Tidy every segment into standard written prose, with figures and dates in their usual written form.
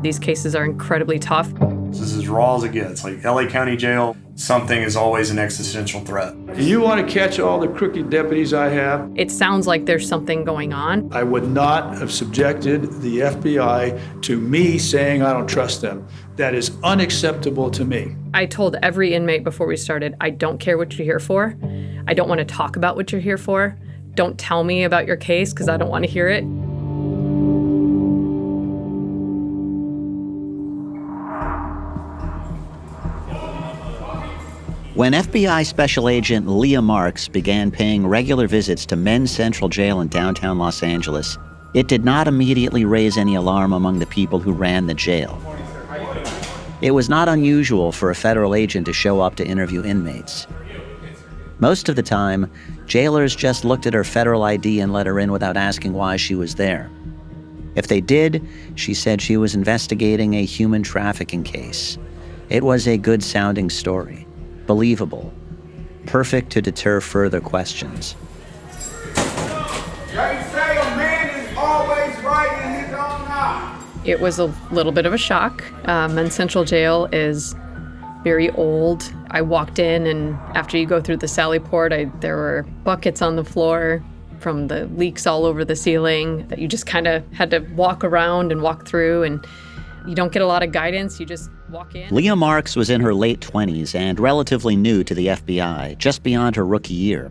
These cases are incredibly tough. This is as raw as it gets. Like LA County Jail, something is always an existential threat. Do you want to catch all the crooked deputies I have? It sounds like there's something going on. I would not have subjected the FBI to me saying I don't trust them. That is unacceptable to me. I told every inmate before we started, I don't care what you're here for. I don't want to talk about what you're here for. Don't tell me about your case because I don't want to hear it. When FBI Special Agent Leah Marx began paying regular visits to Men's Central Jail in downtown Los Angeles, it did not immediately raise any alarm among the people who ran the jail. It was not unusual for a federal agent to show up to interview inmates. Most of the time, jailers just looked at her federal ID and let her in without asking why she was there. If they did, she said she was investigating a human trafficking case. It was a good-sounding story. Believable, perfect to deter further questions. They say a man is always right in his own eye. It was a little bit of a shock. Men's Central Jail is very old. I walked in, and after you go through the Sally Port, there were buckets on the floor from the leaks all over the ceiling that you just kind of had to walk around and walk through, and you don't get a lot of guidance. You just walk in. Leah Marx was in her late 20s and relatively new to the FBI, just beyond her rookie year.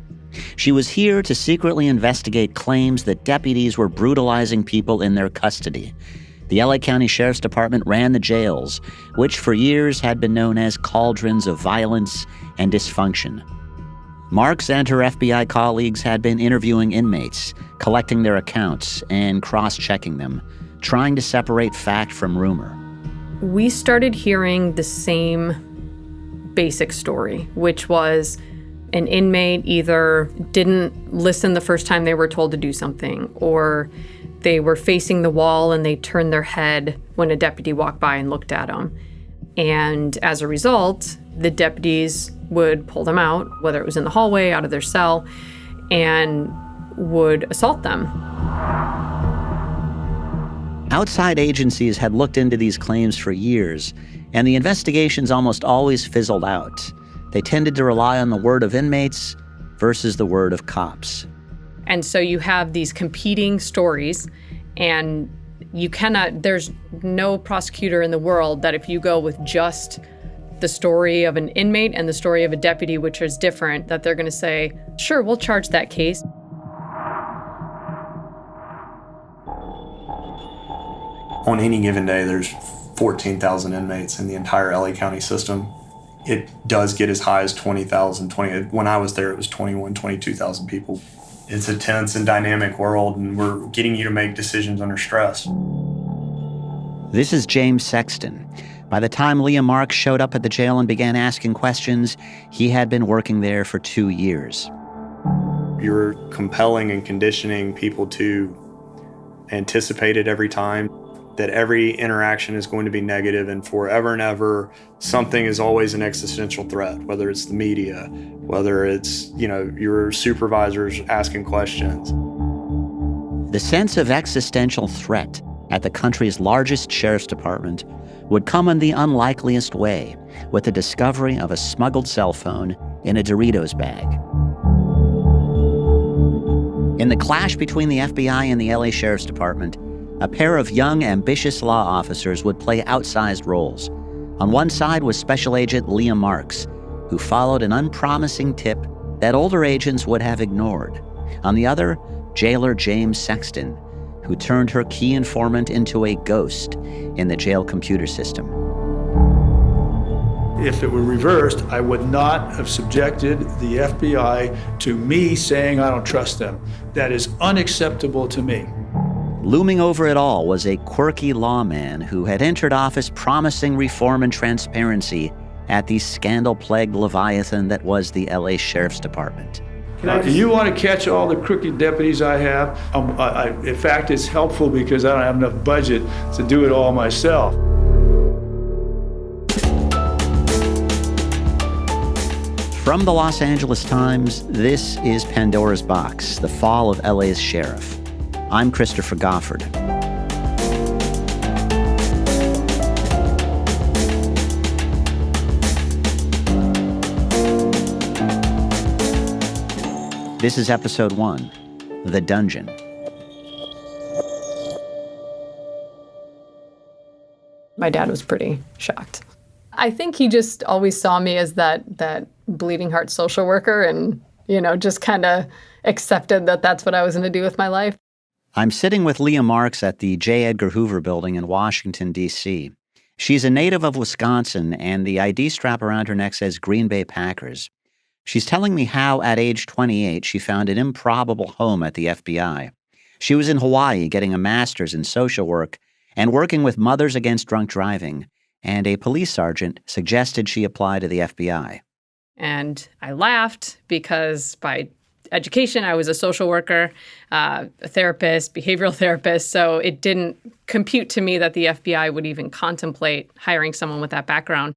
She was here to secretly investigate claims that deputies were brutalizing people in their custody. The LA County Sheriff's Department ran the jails, which for years had been known as cauldrons of violence and dysfunction. Marx and her FBI colleagues had been interviewing inmates, collecting their accounts and cross-checking them, trying to separate fact from rumor. We started hearing the same basic story, which was an inmate either didn't listen the first time they were told to do something, or they were facing the wall and they turned their head when a deputy walked by and looked at them. And as a result, the deputies would pull them out, whether it was in the hallway, out of their cell, and would assault them. Outside agencies had looked into these claims for years, and the investigations almost always fizzled out. They tended to rely on the word of inmates versus the word of cops. And so you have these competing stories, and there's no prosecutor in the world that if you go with just the story of an inmate and the story of a deputy, which is different, that they're going to say, sure, we'll charge that case. On any given day, there's 14,000 inmates in the entire LA County system. It does get as high as 20,000. When I was there, it was 21, 22,000 people. It's a tense and dynamic world, and we're getting you to make decisions under stress. This is James Sexton. By the time Leah Marx showed up at the jail and began asking questions, he had been working there for 2 years. You're compelling and conditioning people to anticipate it every time, that every interaction is going to be negative, and forever and ever, something is always an existential threat, whether it's the media, whether it's, your supervisors asking questions. The sense of existential threat at the country's largest sheriff's department would come in the unlikeliest way, with the discovery of a smuggled cell phone in a Doritos bag. In the clash between the FBI and the LA Sheriff's Department, a pair of young, ambitious law officers would play outsized roles. On one side was Special Agent Leah Marx, who followed an unpromising tip that older agents would have ignored. On the other, jailer James Sexton, who turned her key informant into a ghost in the jail computer system. If it were reversed, I would not have subjected the FBI to me saying I don't trust them. That is unacceptable to me. Looming over it all was a quirky lawman who had entered office promising reform and transparency at the scandal-plagued leviathan that was the LA Sheriff's Department. Do you want to catch all the crooked deputies I have? In fact, it's helpful because I don't have enough budget to do it all myself. From the Los Angeles Times, this is Pandora's Box, the fall of LA's sheriff. I'm Christopher Goffard. This is episode 1, The Dungeon. My dad was pretty shocked. I think he just always saw me as that bleeding heart social worker and, just kind of accepted that that's what I was going to do with my life. I'm sitting with Leah Marx at the J. Edgar Hoover Building in Washington, D.C. She's a native of Wisconsin, and the ID strap around her neck says Green Bay Packers. She's telling me how, at age 28, she found an improbable home at the FBI. She was in Hawaii getting a master's in social work and working with Mothers Against Drunk Driving, and a police sergeant suggested she apply to the FBI. And I laughed because by education, I was a social worker, a therapist, behavioral therapist, so it didn't compute to me that the FBI would even contemplate hiring someone with that background.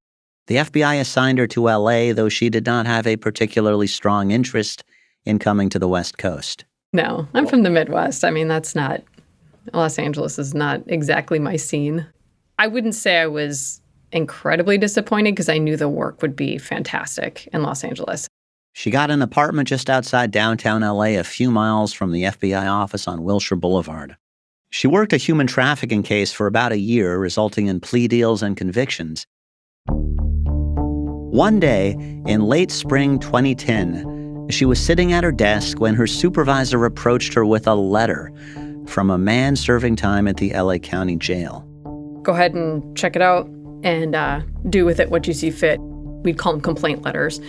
The FBI assigned her to L.A., though she did not have a particularly strong interest in coming to the West Coast. No, I'm from the Midwest. I mean, Los Angeles is not exactly my scene. I wouldn't say I was incredibly disappointed because I knew the work would be fantastic in Los Angeles. She got an apartment just outside downtown L.A., a few miles from the FBI office on Wilshire Boulevard. She worked a human trafficking case for about a year, resulting in plea deals and convictions. One day, in late spring 2010, she was sitting at her desk when her supervisor approached her with a letter from a man serving time at the L.A. County Jail. Go ahead and check it out and do with it what you see fit. We'd call them complaint letters.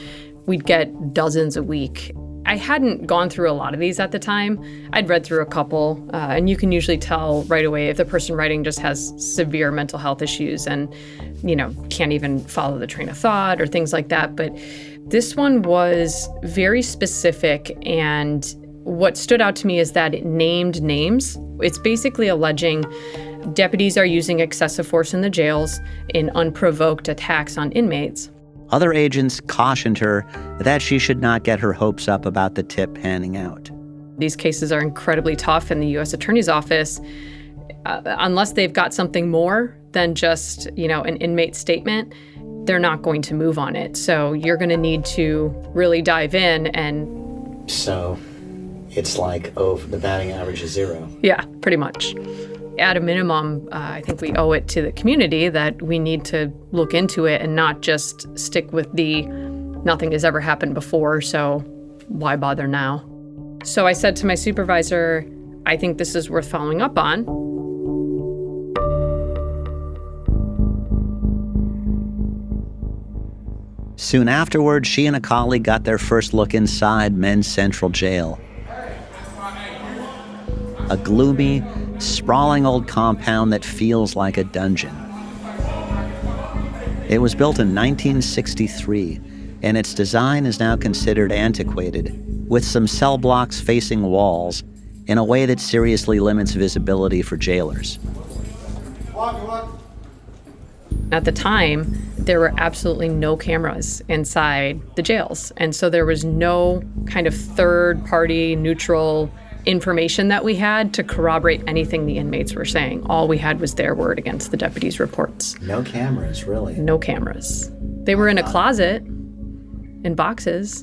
We'd get dozens a week. I hadn't gone through a lot of these at the time. I'd read through a couple, and you can usually tell right away if the person writing just has severe mental health issues and, can't even follow the train of thought or things like that. But this one was very specific, and what stood out to me is that it named names. It's basically alleging deputies are using excessive force in the jails in unprovoked attacks on inmates. Other agents cautioned her that she should not get her hopes up about the tip panning out. These cases are incredibly tough in the U.S. Attorney's Office. Unless they've got something more than just, an inmate statement, they're not going to move on it. So you're going to need to really dive in and... So it's like, the batting average is 0. Yeah, pretty much. At a minimum, I think we owe it to the community that we need to look into it and not just stick with the nothing has ever happened before, so why bother now? So I said to my supervisor, I think this is worth following up on. Soon afterward, she and a colleague got their first look inside Men's Central Jail. A gloomy, sprawling old compound that feels like a dungeon. It was built in 1963, and its design is now considered antiquated, with some cell blocks facing walls in a way that seriously limits visibility for jailers. At the time, there were absolutely no cameras inside the jails, and so there was no kind of third-party, neutral information that we had to corroborate anything the inmates were saying. All we had was their word against the deputies' reports. No cameras, really? No cameras. They were in a closet, in boxes.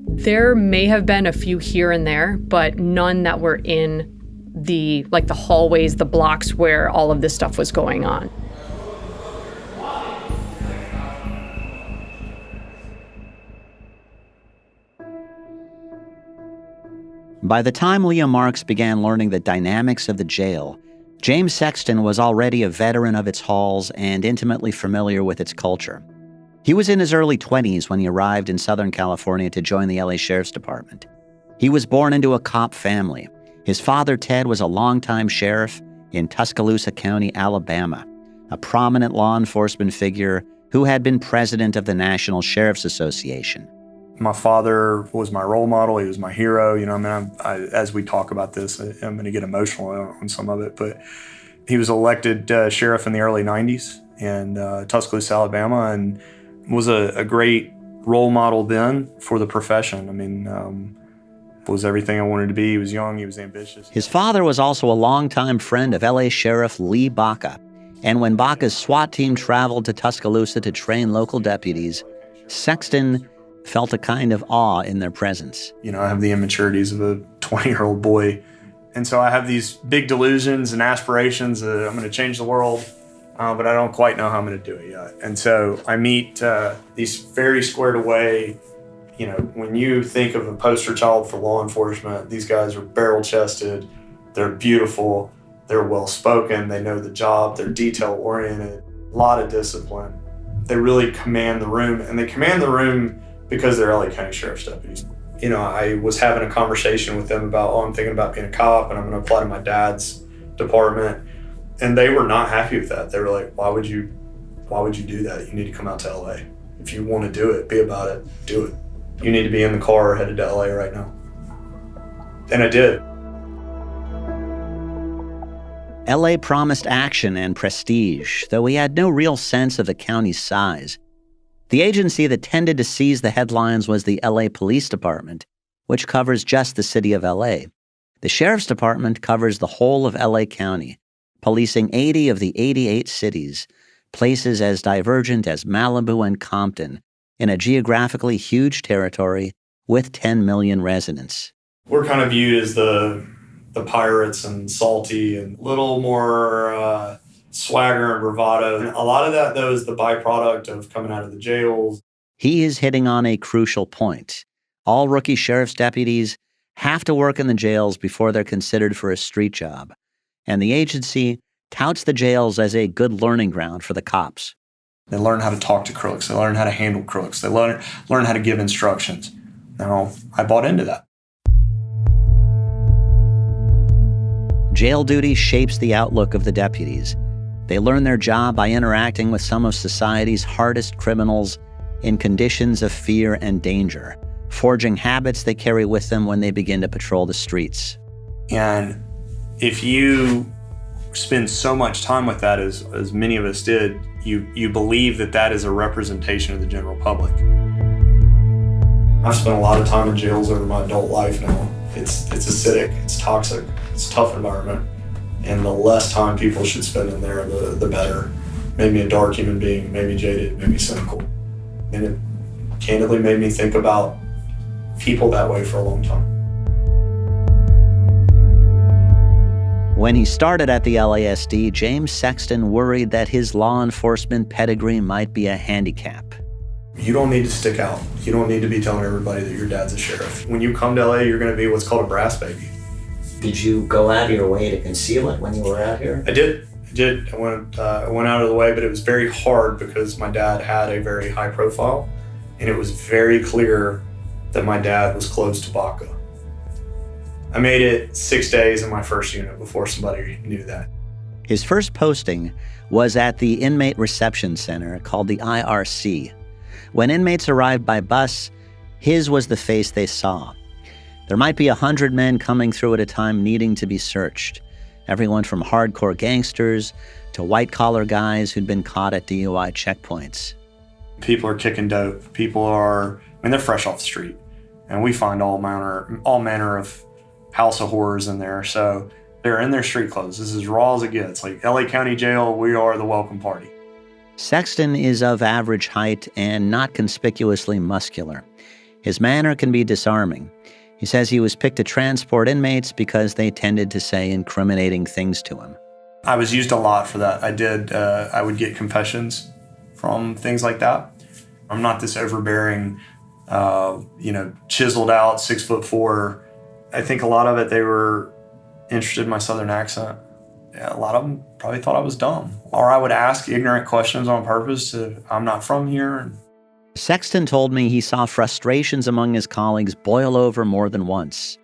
There may have been a few here and there, but none that were in the hallways, the blocks where all of this stuff was going on. By the time Leah Marx began learning the dynamics of the jail, James Sexton was already a veteran of its halls and intimately familiar with its culture. He was in his early 20s when he arrived in Southern California to join the LA Sheriff's Department. He was born into a cop family. His father, Ted, was a longtime sheriff in Tuscaloosa County, Alabama, a prominent law enforcement figure who had been president of the National Sheriff's Association. My father was my role model. He was my hero. As we talk about this, I'm going to get emotional on some of it, but he was elected sheriff in the early 90s in Tuscaloosa, Alabama, and was a great role model then for the profession. Was everything I wanted to be. He was young. He was ambitious. His father was also a longtime friend of LA Sheriff Lee Baca, and when Baca's SWAT team traveled to Tuscaloosa to train local deputies, Sexton felt a kind of awe in their presence. You know, I have the immaturities of a 20-year-old boy. And so I have these big delusions and aspirations that I'm going to change the world, but I don't quite know how I'm going to do it yet. And so I meet these very squared away, you know, when you think of a poster child for law enforcement, these guys are barrel-chested, they're beautiful, they're well-spoken, they know the job, they're detail-oriented, a lot of discipline. They really command the room, and they command the room because they're LA County Sheriff's deputies. You know, I was having a conversation with them about, I'm thinking about being a cop and I'm going to apply to my dad's department. And they were not happy with that. They were like, why would you do that? You need to come out to LA. If you want to do it, be about it, do it. You need to be in the car headed to LA right now. And I did. LA promised action and prestige, though he had no real sense of the county's size. The agency that tended to seize the headlines was the LA Police Department, which covers just the city of LA. The Sheriff's Department covers the whole of LA County, policing 80 of the 88 cities, places as divergent as Malibu and Compton, in a geographically huge territory with 10 million residents. We're kind of viewed as the pirates and salty and a little more swagger and bravado. And a lot of that, though, is the byproduct of coming out of the jails. He is hitting on a crucial point. All rookie sheriff's deputies have to work in the jails before they're considered for a street job. And the agency touts the jails as a good learning ground for the cops. They learn how to talk to crooks. They learn how to handle crooks. They learn how to give instructions. Now, I bought into that. Jail duty shapes the outlook of the deputies. They learn their job by interacting with some of society's hardest criminals in conditions of fear and danger, forging habits they carry with them when they begin to patrol the streets. And if you spend so much time with that, as many of us did, you believe that is a representation of the general public. I've spent a lot of time in jails over my adult life now. It's acidic, it's toxic, it's a tough environment. And the less time people should spend in there, the better. Made me a dark human being, made me jaded, made me cynical. And it candidly made me think about people that way for a long time. When he started at the LASD, James Sexton worried that his law enforcement pedigree might be a handicap. You don't need to stick out. You don't need to be telling everybody that your dad's a sheriff. When you come to LA, you're going to be what's called a brass baby. Did you go out of your way to conceal it when you were out here? I did. I went out of the way, but it was very hard because my dad had a very high profile, and it was very clear that my dad was close to Baca. I made it 6 days in my first unit before somebody knew that. His first posting was at the Inmate Reception Center called the IRC. When inmates arrived by bus, his was the face they saw. There might be 100 men coming through at a time needing to be searched. Everyone from hardcore gangsters to white-collar guys who'd been caught at DUI checkpoints. People are kicking dope. They're fresh off the street. And we find all manner of house of horrors in there. So they're in their street clothes. This is as raw as it gets. Like LA County Jail, we are the welcome party. Sexton is of average height and not conspicuously muscular. His manner can be disarming. He says he was picked to transport inmates because they tended to say incriminating things to him. I was used a lot for that. I would get confessions from things like that. I'm not this overbearing, chiseled out 6'4". I think a lot of it, they were interested in my Southern accent. Yeah, a lot of them probably thought I was dumb. Or I would ask ignorant questions on purpose I'm not from here. Sexton told me he saw frustrations among his colleagues boil over more than once.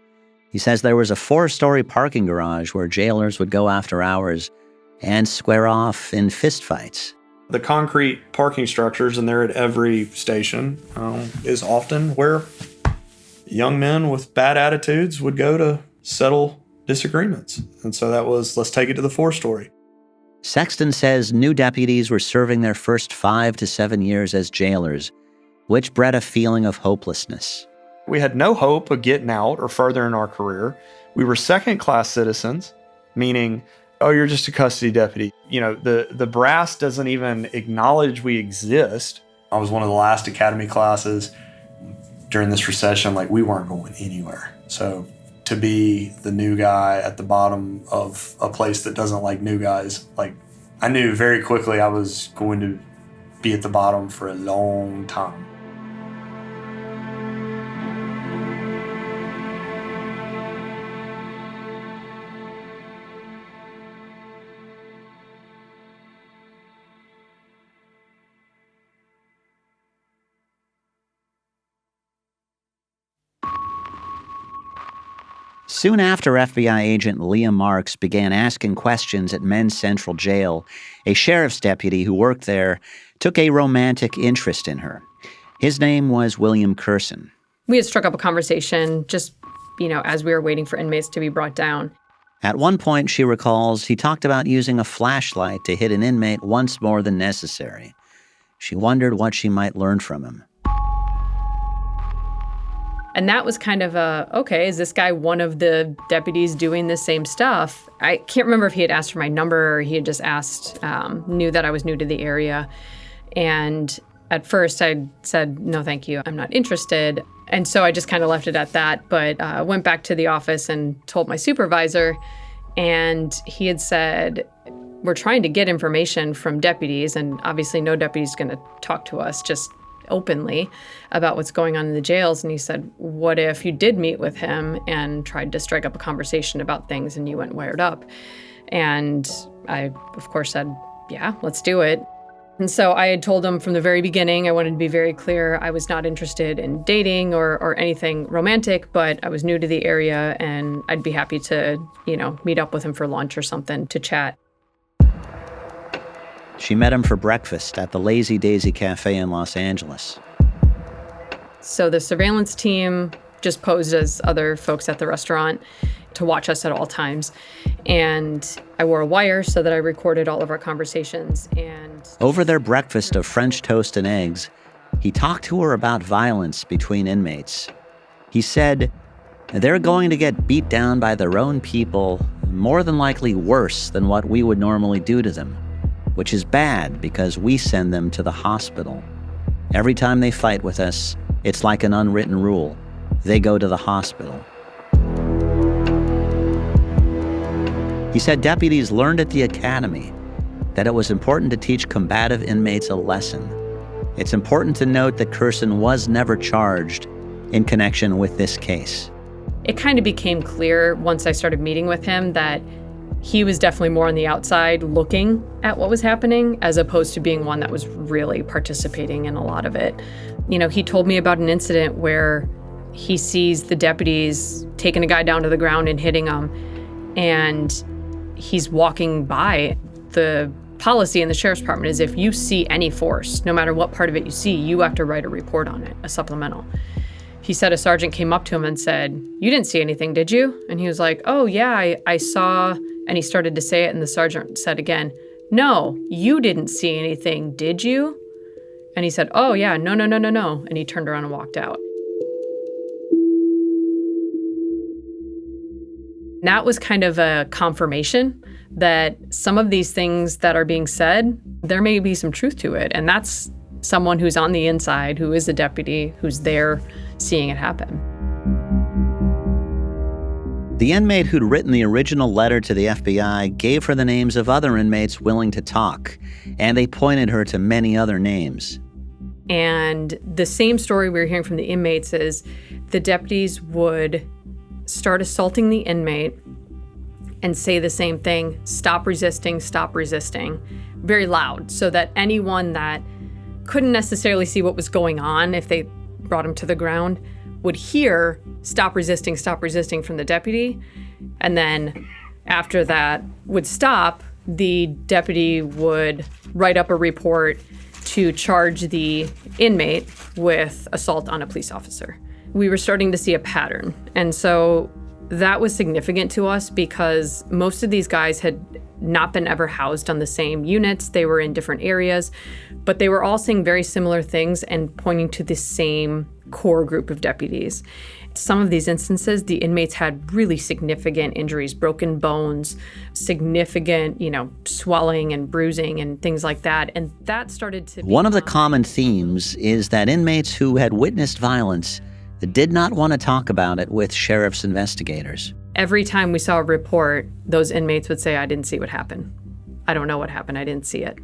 He says there was a 4-story parking garage where jailers would go after hours and square off in fistfights. The concrete parking structures, and they're at every station, is often where young men with bad attitudes would go to settle disagreements. And so that was, let's take it to the 4-story. Sexton says new deputies were serving their first 5 to 7 years as jailers, which bred a feeling of hopelessness. We had no hope of getting out or further in our career. We were second-class citizens, meaning, you're just a custody deputy. The brass doesn't even acknowledge we exist. I was one of the last academy classes. during this recession, like, we weren't going anywhere. So to be the new guy at the bottom of a place that doesn't like new guys, like, I knew very quickly I was going to be at the bottom for a long time. Soon after FBI agent Leah Marx began asking questions at Men's Central Jail, a sheriff's deputy who worked there took a romantic interest in her. His name was William Curson. We had struck up a conversation just, as we were waiting for inmates to be brought down. At one point, she recalls, he talked about using a flashlight to hit an inmate once more than necessary. She wondered what she might learn from him. And that was kind of okay, is this guy one of the deputies doing the same stuff? I can't remember if he had asked for my number or he had just asked, knew that I was new to the area. And at first I said, no, thank you, I'm not interested. And so I just kind of left it at that, but went back to the office and told my supervisor, and he had said, we're trying to get information from deputies, and obviously no deputy is going to talk to us just openly about what's going on in the jails. And he said, what if you did meet with him and tried to strike up a conversation about things and you went wired up? And I, of course, said, yeah, let's do it. And so I had told him from the very beginning, I wanted to be very clear, I was not interested in dating or anything romantic, but I was new to the area and I'd be happy to, meet up with him for lunch or something to chat. She met him for breakfast at the Lazy Daisy Cafe in Los Angeles. So the surveillance team just posed as other folks at the restaurant to watch us at all times. And I wore a wire so that I recorded all of our conversations. And over their breakfast of French toast and eggs, he talked to her about violence between inmates. He said, they're going to get beat down by their own people, more than likely worse than what we would normally do to them, which is bad because we send them to the hospital. Every time they fight with us, it's like an unwritten rule. They go to the hospital. He said deputies learned at the academy that it was important to teach combative inmates a lesson. It's important to note that Curson was never charged in connection with this case. It kind of became clear once I started meeting with him that he was definitely more on the outside looking at what was happening as opposed to being one that was really participating in a lot of it. He told me about an incident where he sees the deputies taking a guy down to the ground and hitting him, and he's walking by. The policy in the sheriff's department is if you see any force, no matter what part of it you see, you have to write a report on it, a supplemental. He said a sergeant came up to him and said, you didn't see anything, did you? And he was like, oh yeah, I saw, and he started to say it, and the sergeant said again, no, you didn't see anything, did you? And he said, oh yeah, no. And he turned around and walked out. That was kind of a confirmation that some of these things that are being said, there may be some truth to it. And that's someone who's on the inside, who is a deputy, who's there seeing it happen. The inmate who'd written the original letter to the FBI gave her the names of other inmates willing to talk, and they pointed her to many other names. And the same story we were hearing from the inmates is the deputies would start assaulting the inmate and say the same thing, stop resisting, very loud, so that anyone that couldn't necessarily see what was going on if they brought him to the ground would hear stop resisting from the deputy. And then after that would stop, the deputy would write up a report to charge the inmate with assault on a police officer. We were starting to see a pattern. And so that was significant to us because most of these guys had not been ever housed on the same units. They were in different areas, but they were all saying very similar things and pointing to the same core group of deputies. Some of these instances, the inmates had really significant injuries, broken bones, significant, swelling and bruising and things like that. And that started to One of the common themes is that inmates who had witnessed violence did not want to talk about it with sheriff's investigators. Every time we saw a report, those inmates would say, I didn't see what happened. I don't know what happened. I didn't see it.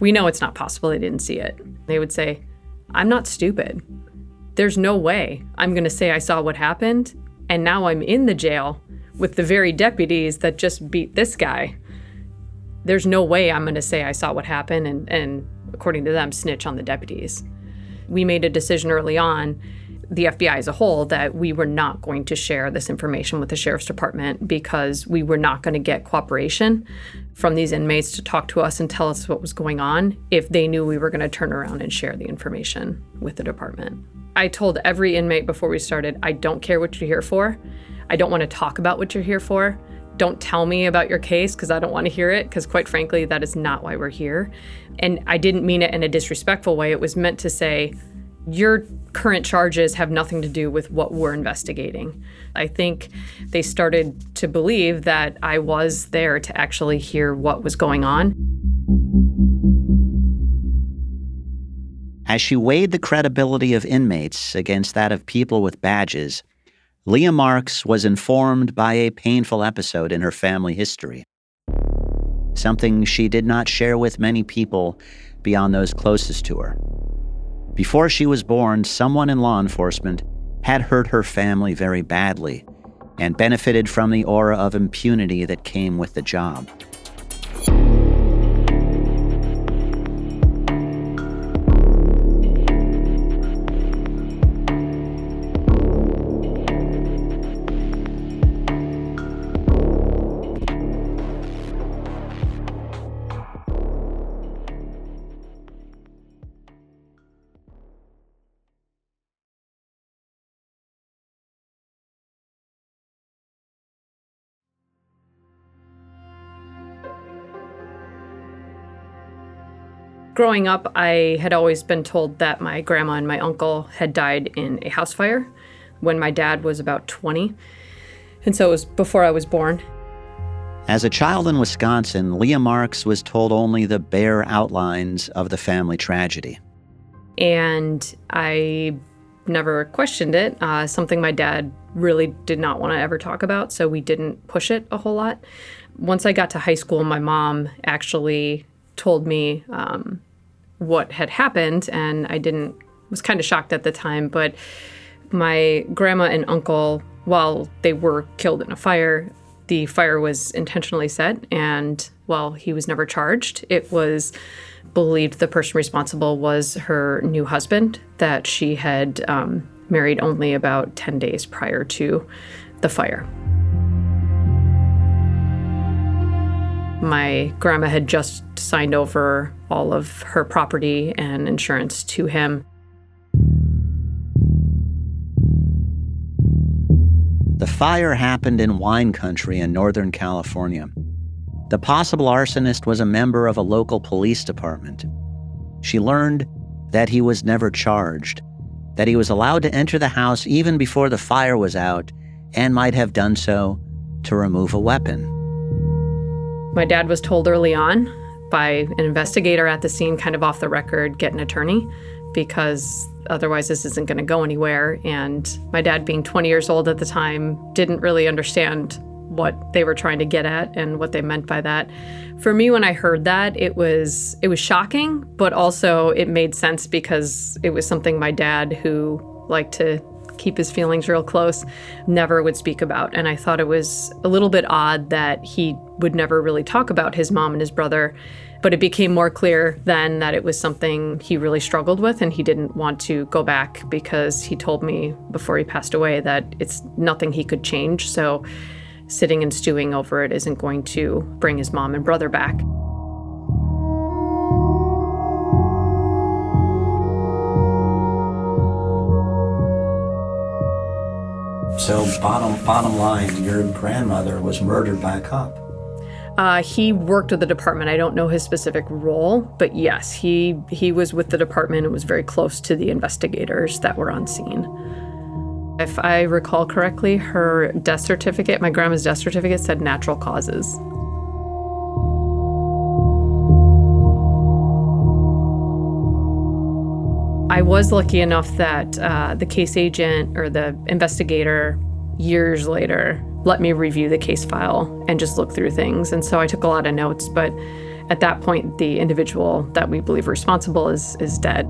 We know it's not possible they didn't see it. They would say, I'm not stupid. There's no way I'm going to say I saw what happened, and now I'm in the jail with the very deputies that just beat this guy. There's no way I'm going to say I saw what happened and, according to them, snitch on the deputies. We made a decision early on, the FBI as a whole, that we were not going to share this information with the sheriff's department because we were not going to get cooperation from these inmates to talk to us and tell us what was going on if they knew we were going to turn around and share the information with the department. I told every inmate before we started, I don't care what you're here for. I don't want to talk about what you're here for. Don't tell me about your case because I don't want to hear it, because quite frankly, that is not why we're here. And I didn't mean it in a disrespectful way. It was meant to say, your current charges have nothing to do with what we're investigating. I think they started to believe that I was there to actually hear what was going on. As she weighed the credibility of inmates against that of people with badges, Leah Marx was informed by a painful episode in her family history, something she did not share with many people beyond those closest to her. Before she was born, someone in law enforcement had hurt her family very badly and benefited from the aura of impunity that came with the job. Growing up, I had always been told that my grandma and my uncle had died in a house fire when my dad was about 20. And so it was before I was born. As a child in Wisconsin, Leah Marx was told only the bare outlines of the family tragedy. And I never questioned it, something my dad really did not want to ever talk about, so we didn't push it a whole lot. Once I got to high school, my mom actually told me what had happened, and I was kind of shocked at the time, but my grandma and uncle, while they were killed in a fire, the fire was intentionally set, and while he was never charged, it was believed the person responsible was her new husband that she had married only about 10 days prior to the fire. My grandma had just signed over all of her property and insurance to him. The fire happened in wine country in Northern California. The possible arsonist was a member of a local police department. She learned that he was never charged, that he was allowed to enter the house even before the fire was out, and might have done so to remove a weapon. My dad was told early on by an investigator at the scene, kind of off the record, get an attorney, because otherwise this isn't going to go anywhere. And my dad, being 20 years old at the time, didn't really understand what they were trying to get at and what they meant by that. For me, when I heard that, it was shocking, but also it made sense because it was something my dad, who liked to keep his feelings real close, never would speak about. And I thought it was a little bit odd that he would never really talk about his mom and his brother, but it became more clear then that it was something he really struggled with, and he didn't want to go back because he told me before he passed away that it's nothing he could change. So sitting and stewing over it isn't going to bring his mom and brother back. So bottom line, your grandmother was murdered by a cop. He worked with the department. I don't know his specific role, but yes, he was with the department and was very close to the investigators that were on scene. If I recall correctly, her death certificate, my grandma's death certificate, said natural causes. I was lucky enough that the case agent or the investigator years later let me review the case file and just look through things. And so I took a lot of notes, but at that point, the individual that we believe responsible is dead.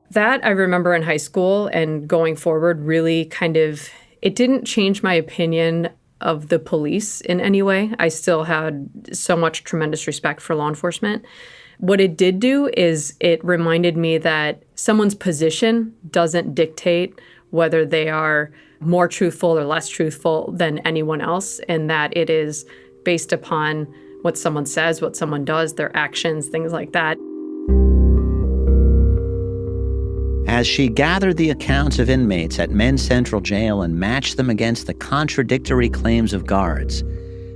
That I remember in high school and going forward really it didn't change my opinion of the police in any way. I still had so much tremendous respect for law enforcement. What it did do is it reminded me that someone's position doesn't dictate whether they are more truthful or less truthful than anyone else, and that it is based upon what someone says, what someone does, their actions, things like that. As she gathered the accounts of inmates at Men's Central Jail and matched them against the contradictory claims of guards,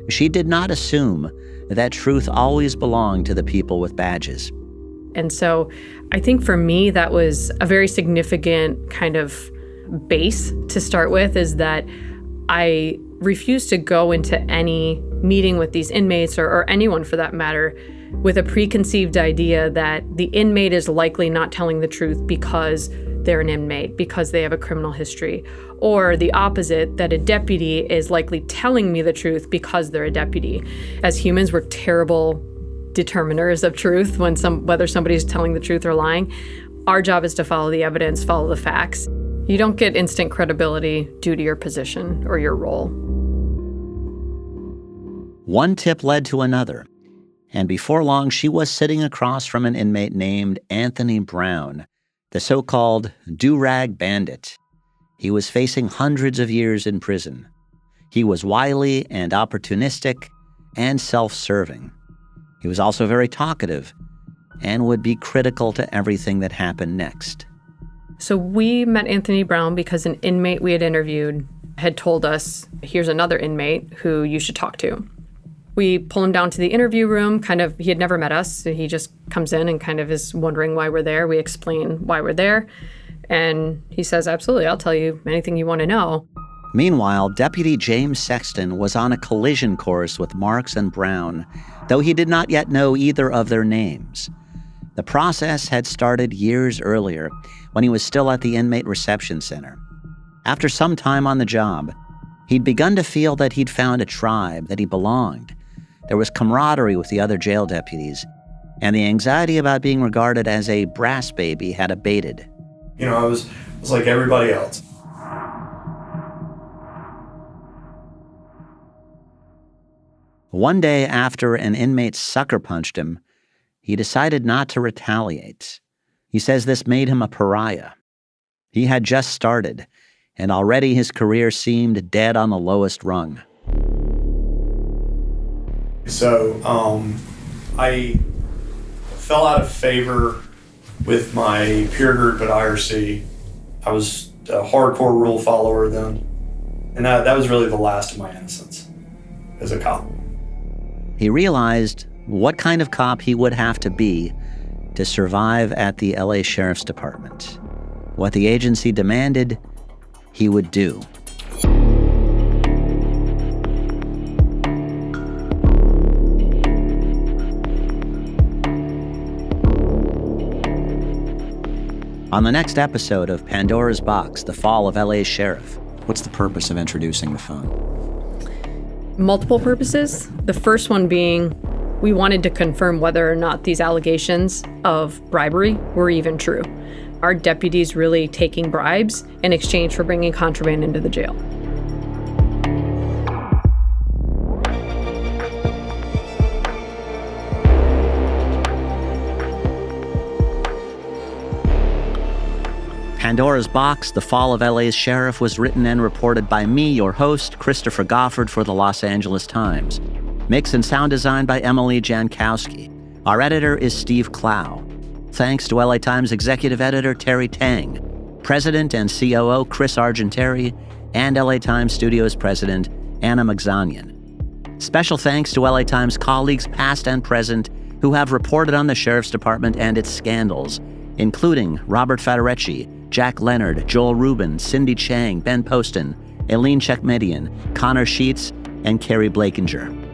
she did not assume that truth always belonged to the people with badges. And so I think for me, that was a very significant kind of base to start with, is that I refused to go into any meeting with these inmates or anyone for that matter with a preconceived idea that the inmate is likely not telling the truth because they're an inmate, because they have a criminal history, or the opposite, that a deputy is likely telling me the truth because they're a deputy. As humans, we're terrible determiners of truth whether somebody's telling the truth or lying. Our job is to follow the evidence, follow the facts. You don't get instant credibility due to your position or your role. One tip led to another, and before long, she was sitting across from an inmate named Anthony Brown, the so-called do-rag bandit. He was facing hundreds of years in prison. He was wily and opportunistic and self-serving. He was also very talkative and would be critical to everything that happened next. So we met Anthony Brown because an inmate we had interviewed had told us, here's another inmate who you should talk to. We pull him down to the interview room, he had never met us, so he just comes in and kind of is wondering why we're there. We explain why we're there, and he says, absolutely, I'll tell you anything you want to know. Meanwhile, Deputy James Sexton was on a collision course with Marx and Brown, though he did not yet know either of their names. The process had started years earlier, when he was still at the inmate reception center. After some time on the job, he'd begun to feel that he'd found a tribe, that he belonged. There was camaraderie with the other jail deputies, and the anxiety about being regarded as a brass baby had abated. I was like everybody else. One day after an inmate sucker punched him, he decided not to retaliate. He says this made him a pariah. He had just started, and already his career seemed dead on the lowest rung. So I fell out of favor with my peer group at IRC. I was a hardcore rule follower then, and that was really the last of my innocence as a cop. He realized what kind of cop he would have to be to survive at the LA Sheriff's Department. What the agency demanded, he would do. On the next episode of Pandora's Box, The Fall of LA's Sheriff. What's the purpose of introducing the phone? Multiple purposes. The first one being we wanted to confirm whether or not these allegations of bribery were even true. Are deputies really taking bribes in exchange for bringing contraband into the jail? Pandora's Box, The Fall of LA's Sheriff was written and reported by me, your host, Christopher Goffard for the Los Angeles Times. Mix and sound design by Emily Jankowski. Our editor is Steve Clow. Thanks to LA Times executive editor Terry Tang, president and COO Chris Argenteri, and LA Times Studios president Anna Magzanian. Special thanks to LA Times colleagues past and present who have reported on the Sheriff's Department and its scandals, including Robert Federecci, Jack Leonard, Joel Rubin, Cindy Chang, Ben Poston, Aileen Chekmedian, Connor Sheets, and Carrie Blakinger.